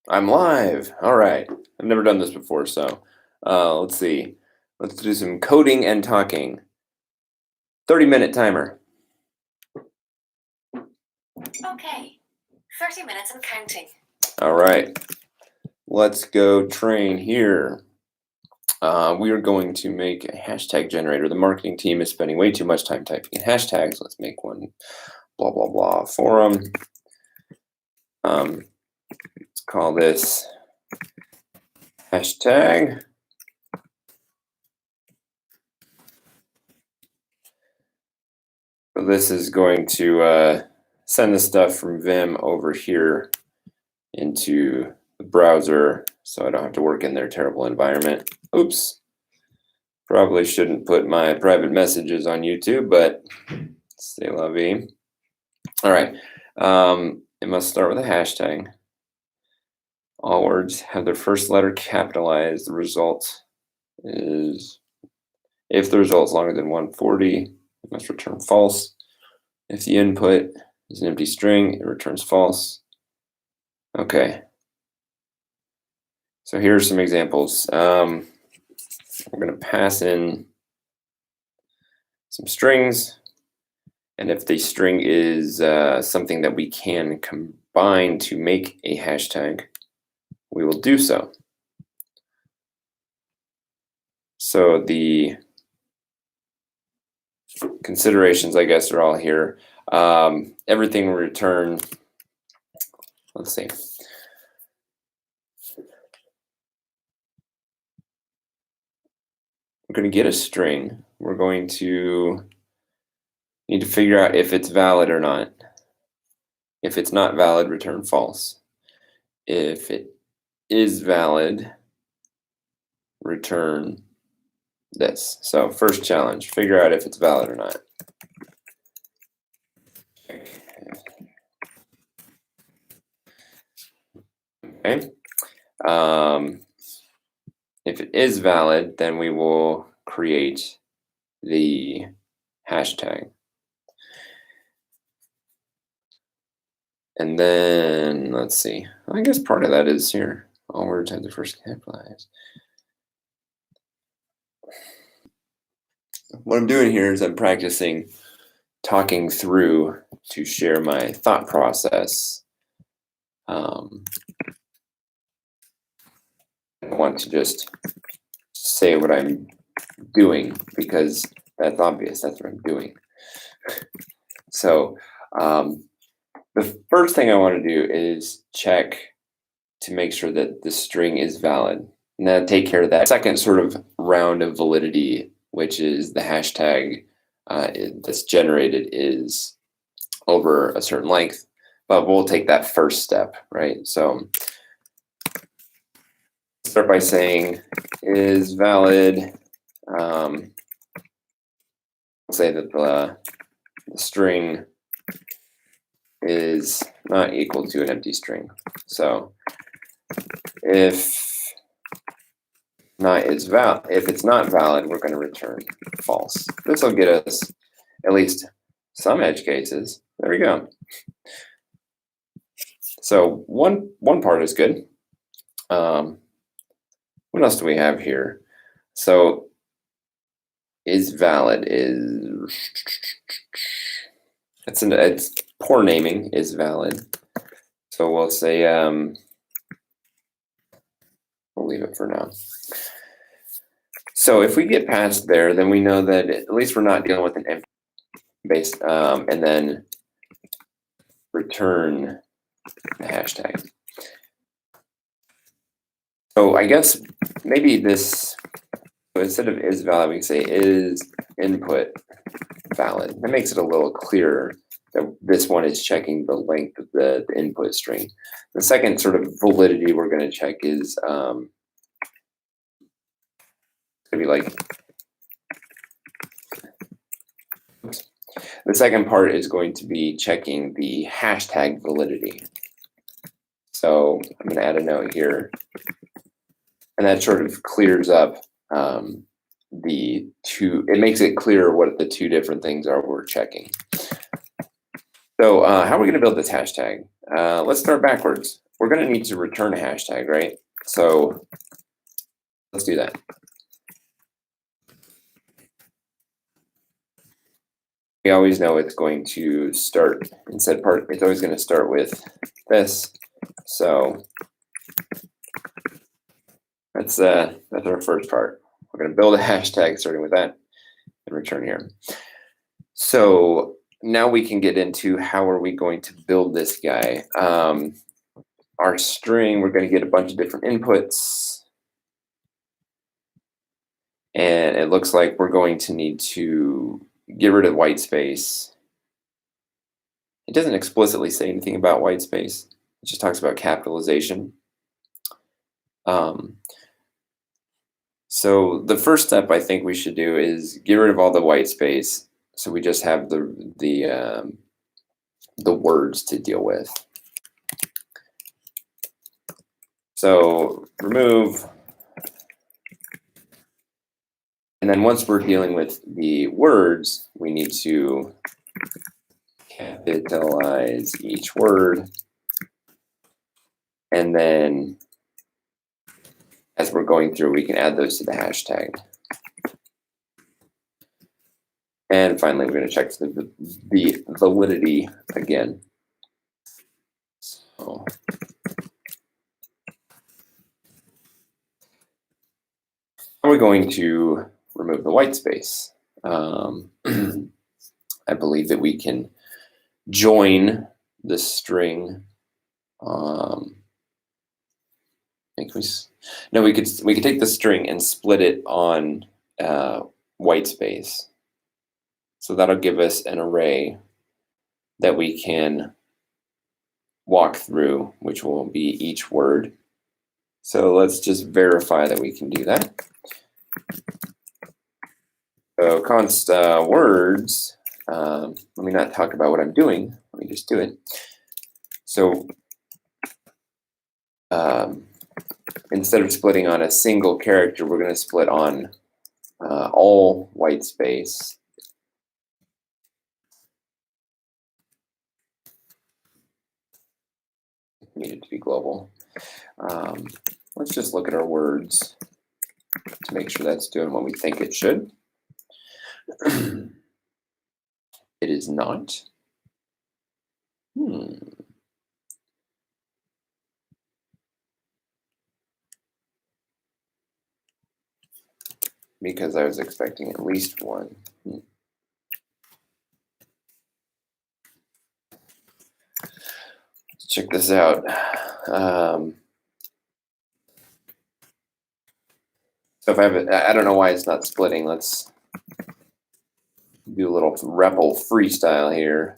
I'm live. All right. I've never done this before, so let's see. Let's do some coding and talking. 30-minute timer. Okay, 30 minutes and counting. All right. Let's go train here. We are going to make a hashtag generator. The marketing team is spending way too much time typing in hashtags. Let's make one. Blah blah blah forum. Let's call this hashtag. So this is going to send the stuff from Vim over here into the browser so I don't have to work in their terrible environment. Oops. Probably shouldn't put my private messages on YouTube, but c'est la vie. All right. It must start with a hashtag. All words have their first letter capitalized. The result is, if the result is longer than 140, it must return false. If the input is an empty string, it returns false. Okay. So here are some examples. We're going to pass in some strings. And if the string is something that we can combine to make a hashtag, we will do so. So the considerations, I guess, are all here. Everything we return, let's see. We're going to get a string. We're going to need to figure out if it's valid or not. If it's not valid, return false. If it is valid, return this. So first challenge, figure out if it's valid or not. Okay. If it is valid, then we will create the hashtag. And then, let's see, I guess part of that is here. All words have the first capitalized. What I'm doing here is I'm practicing talking through to share my thought process. I want to just say what I'm doing because that's obvious. That's what I'm doing. So the first thing I want to do is check to make sure that the string is valid. And then take care of that second sort of round of validity, which is the hashtag that's generated is over a certain length. But we'll take that first step, right? So start by saying is valid. Say that the string is not equal to an empty string. So if it's not valid, we're going to return false. This will get us at least some edge cases. There we go. So one part is good. What else do we have here? So is valid is it's poor naming is valid. So we'll say we'll leave it for now. So if we get past there, then we know that at least we're not dealing with an empty base, and then return the hashtag. So I guess maybe this, so instead of is valid, we can say is input valid. That makes it a little clearer that this one is checking the length of the input string. The second sort of validity we're going to check is going to be like, oops. The second part is going to be checking the hashtag validity. So I'm going to add a note here. And that sort of clears up the two, it makes it clearer what the two different things are we're checking. So how are we going to build this hashtag? Let's start backwards. we're going to need to return a hashtag, right? So let's do that. We always know it's going to start instead part. It's always going to start with this. So that's our first part. We're going to build a hashtag starting with that and return here. So now we can get into how are we going to build this guy. Our string, we're going to get a bunch of different inputs. And it looks like we're going to need to get rid of white space. It doesn't explicitly say anything about white space. It just talks about capitalization. So the first step I think we should do is get rid of all the white space. So we just have the words to deal with. So remove. And then once we're dealing with the words, we need to capitalize each word. And then as we're going through, we can add those to the hashtag. And finally, we're going to check the validity again. So we're going to remove the white space. I believe that we can join the string. We could take the string and split it on white space. So that'll give us an array that we can walk through, which will be each word. So let's just verify that we can do that. So const words, let me not talk about what I'm doing. Let me just do it. So instead of splitting on a single character, we're going to split on all white space. Need it to be global. Let's just look at our words to make sure that's doing what we think it should. It is not. Because I was expecting at least one. Let's check this out. So if I have I don't know why it's not splitting. Let's do a little REPL freestyle here.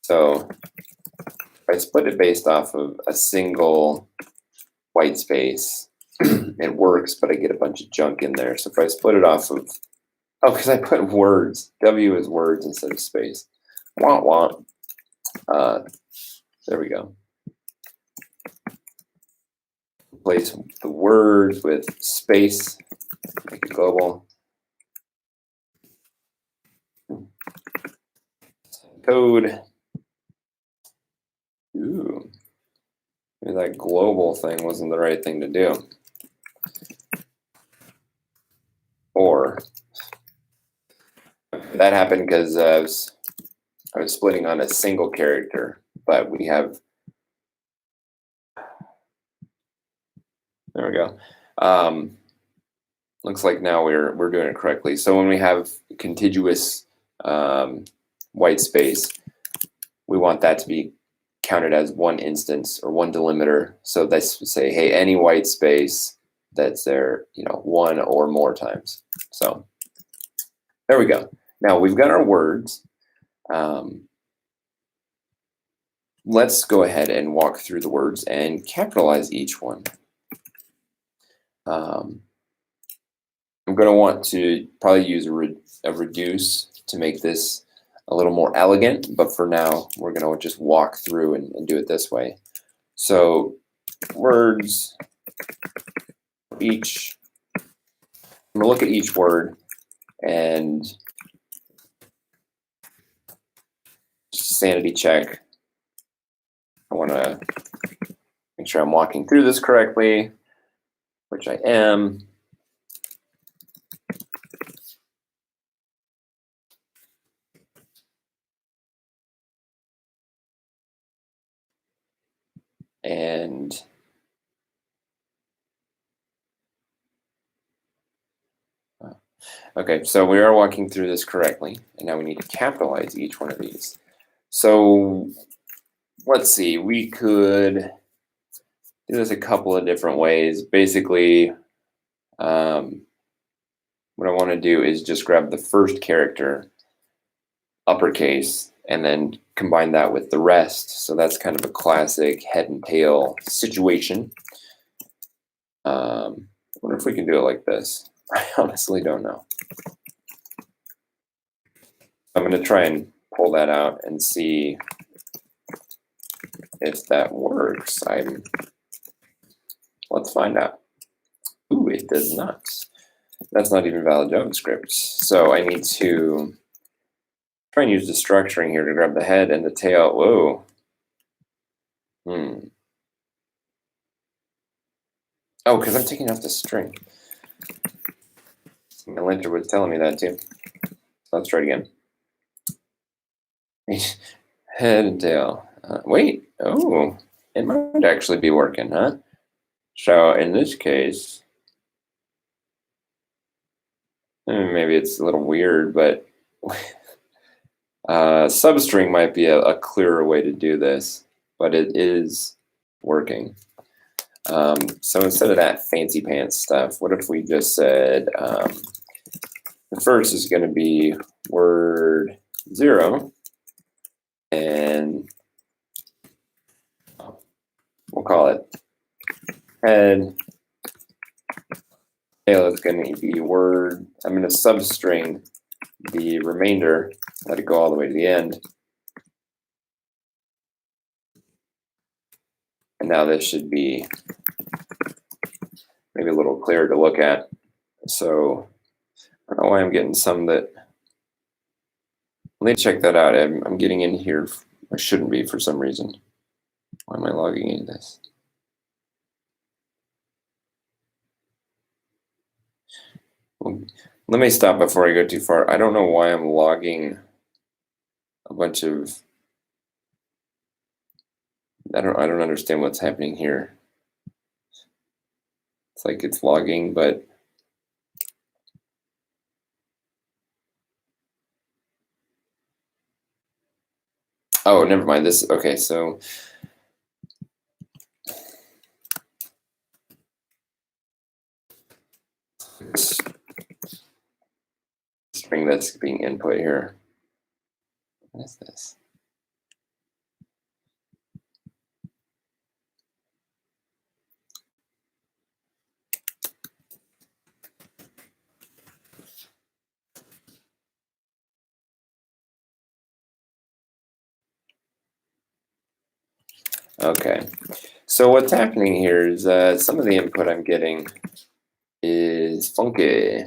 So if I split it based off of a single white space, it works, but I get a bunch of junk in there. So if I split it off of, because I put words, W is words instead of space. Wah, wah. There we go. Replace the words with space, make it global. Code. Ooh, maybe that global thing wasn't the right thing to do. Or that happened because I was splitting on a single character, but we have. There we go. Looks like now we're doing it correctly. So when we have contiguous white space, we want that to be counted as one instance or one delimiter. So let's say, hey, any white space that's there, one or more times. So there we go. Now we've got our words. Let's go ahead and walk through the words and capitalize each one. I'm going to want to probably use a reduce to make this a little more elegant, but for now, we're going to just walk through and do it this way. So words, each, I'm going to look at each word and just sanity check. I want to make sure I'm walking through this correctly, which I am. And okay, so we are walking through this correctly, and now we need to capitalize each one of these. So let's see, we could do this a couple of different ways. Basically, what I want to do is just grab the first character, uppercase, and then combine that with the rest. So that's kind of a classic head and tail situation. I wonder if we can do it like this. I honestly don't know. I'm going to try and pull that out and see if that works. Let's find out. Ooh, it does not. That's not even valid JavaScript. So I need to try and use the structuring here to grab the head and the tail. Whoa. Oh, because I'm taking off the string. My linter was telling me that too. Let's try it again. Head and tail. Wait. Oh, it might actually be working, huh? So in this case, maybe it's a little weird, but substring might be a clearer way to do this, but it is working. So instead of that fancy pants stuff, what if we just said the first is going to be word 0, and we'll call it head. Tail is going to be word. I'm going to substring the remainder, let it go all the way to the end. And now this should be maybe a little clearer to look at. So I don't know why I'm getting some that. Let me check that out. I'm getting in here. I shouldn't be for some reason. Why am I logging into this? Well, let me stop before I go too far. I don't know why I'm logging a bunch of. I don't understand what's happening here. It's like it's logging, but oh, never mind. This okay. So string that's being input here. What is this? Okay, so what's happening here is some of the input I'm getting is funky.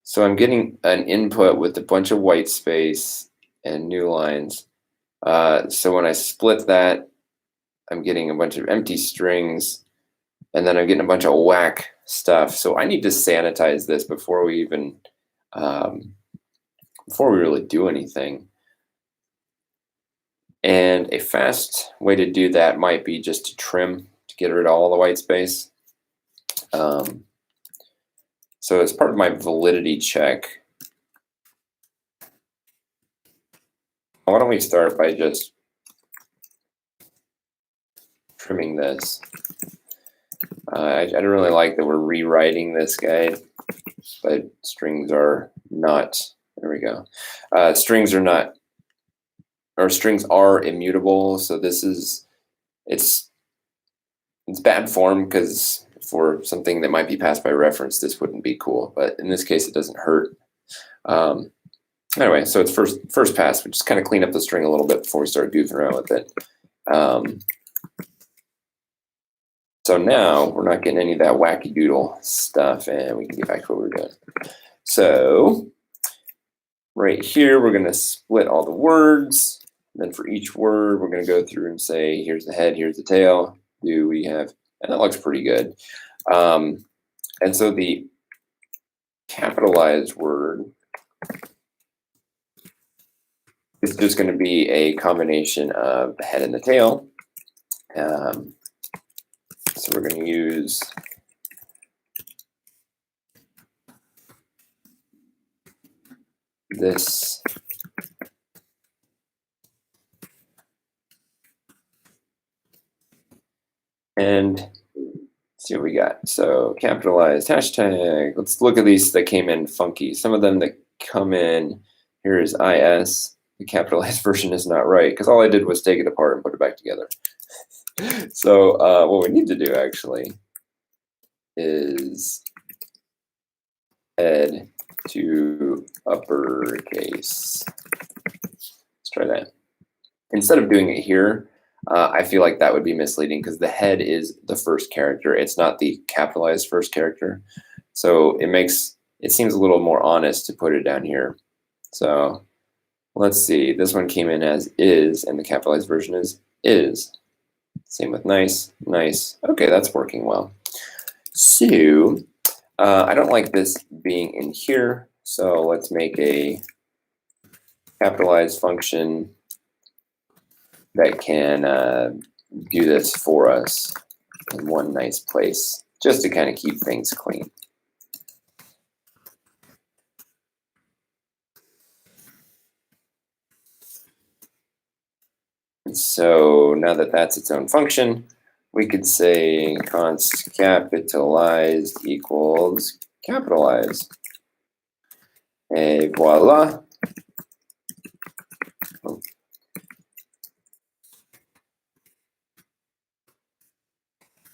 So I'm getting an input with a bunch of white space and new lines. So when I split that, I'm getting a bunch of empty strings, and then I'm getting a bunch of whack stuff. So I need to sanitize this before we even really do anything. And a fast way to do that might be just to trim to get rid of all the white space. So as part of my validity check, why don't we start by just trimming this. I don't really like that we're rewriting this guide, but strings are not, there we go. Strings are not, or strings are immutable. So this is, it's bad form because for something that might be passed by reference, this wouldn't be cool, but in this case, it doesn't hurt. Anyway, so it's first pass. We just kind of clean up the string a little bit before we start goofing around with it. So now we're not getting any of that wacky doodle stuff, and we can get back to what we're doing. So right here, we're going to split all the words. then for each word, we're going to go through and say, here's the head, here's the tail. Do we have, and that looks pretty good. And so the capitalized word is just going to be a combination of the head and the tail. So we're going to use this and see what we got. So capitalized hashtag. Let's look at these that came in funky. Some of them that come in, here is IS. The capitalized version is not right because all I did was take it apart and put it back together. So what we need to do actually is head to uppercase. Let's try that. Instead of doing it here, I feel like that would be misleading because the head is the first character. It's not the capitalized first character. So it seems a little more honest to put it down here. So let's see. This one came in as is, and the capitalized version is. Same with nice, nice. Okay, that's working well. So I don't like this being in here. So let's make a capitalized function that can do this for us in one nice place, just to kind of keep things clean. And so now that that's its own function, we could say const capitalized equals capitalized. Et voila.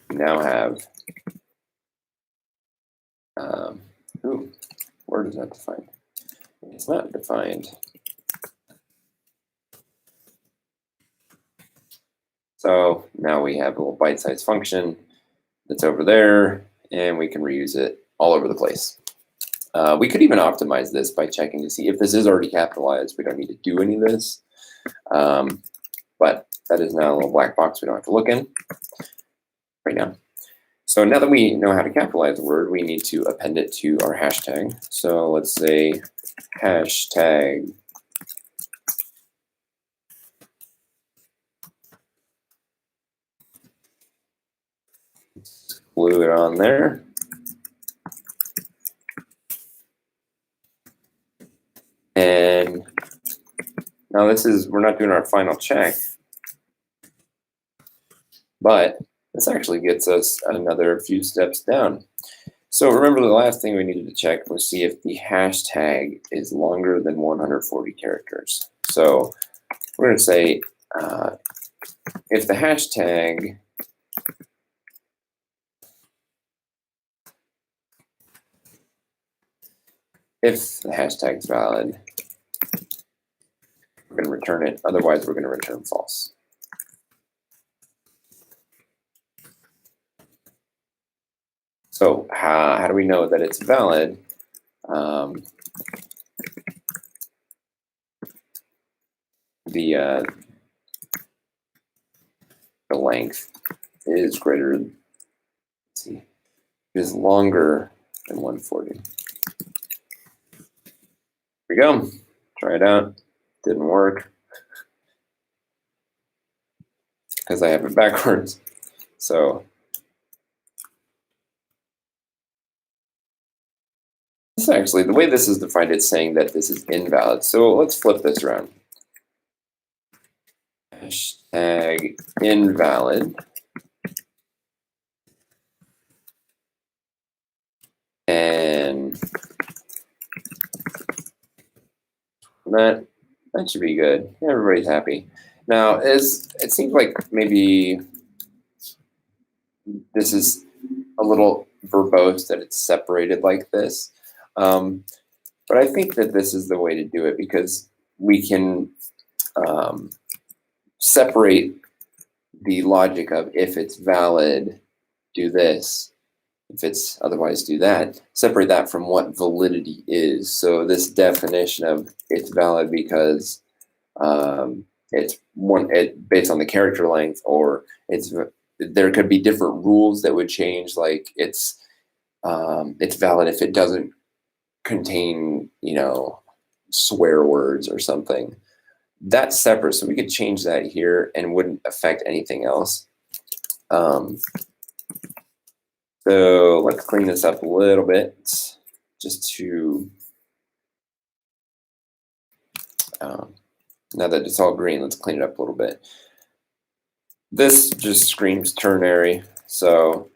We now have, word is not defined. It's not defined. So now we have a little bite-sized function that's over there, and we can reuse it all over the place. We could even optimize this by checking to see if this is already capitalized. We don't need to do any of this, but that is now a little black box we don't have to look in right now. So now that we know how to capitalize a word, we need to append it to our hashtag. So let's say hashtag glue it on there. And now we're not doing our final check, but this actually gets us another few steps down. So remember the last thing we needed to check was see if the hashtag is longer than 140 characters. So we're going to say if the hashtag is valid, we're going to return it. Otherwise, we're going to return false. So how do we know that it's valid? The length is greater, let's see, is longer than 140. Here we go. Try it out. Didn't work because I have it backwards. So this actually, the way this is defined, it's saying that this is invalid. So let's flip this around. Hashtag invalid. And that should be good. Everybody's happy. Now, it seems like maybe this is a little verbose that it's separated like this. But I think that this is the way to do it because we can separate the logic of if it's valid, do this. If it's otherwise, do that. Separate that from what validity is. So this definition of it's valid because it based on the character length, or there could be different rules that would change. Like it's valid if it doesn't contain, swear words or something. That's separate, so we could change that here and wouldn't affect anything else. So let's clean this up a little bit, just to, now that it's all green, let's clean it up a little bit. This just screams ternary, so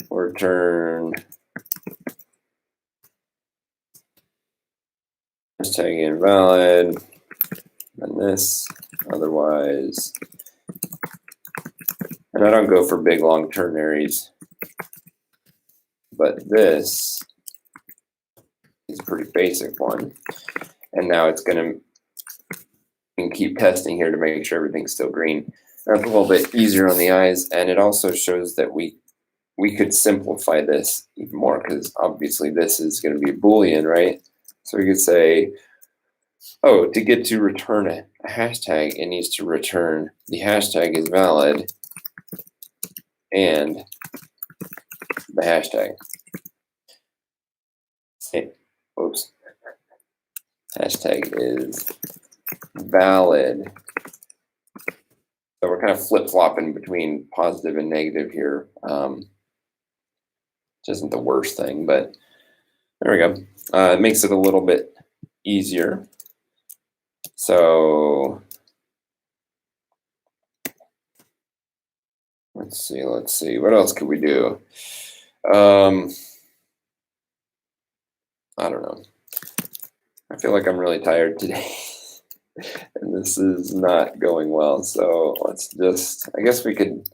return hashtag invalid, and this, otherwise. And I don't go for big long ternaries, but this is a pretty basic one. And now it's going to keep testing here to make sure everything's still green. That's a little bit easier on the eyes, and it also shows that we could simplify this even more, because obviously this is going to be a Boolean, right? So we could say, oh, to get to return a hashtag, it needs to return the hashtag is valid and the hashtag. Oops. Hashtag is valid. So we're kind of flip-flopping between positive and negative here. Which isn't the worst thing, but there we go. It makes it a little bit easier. So let's see. What else could we do? I don't know. I feel like I'm really tired today. And this is not going well. So let's just, I guess we could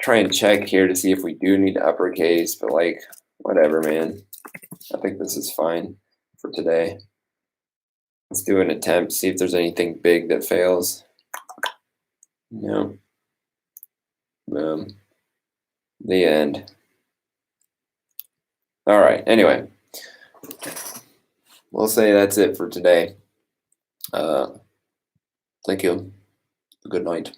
try and check here to see if we do need to uppercase, but like, whatever, man. I think this is fine for today. Let's do an attempt, see if there's anything big that fails. No. Boom. The end. All right, anyway. We'll say that's it for today. Thank you. Good night.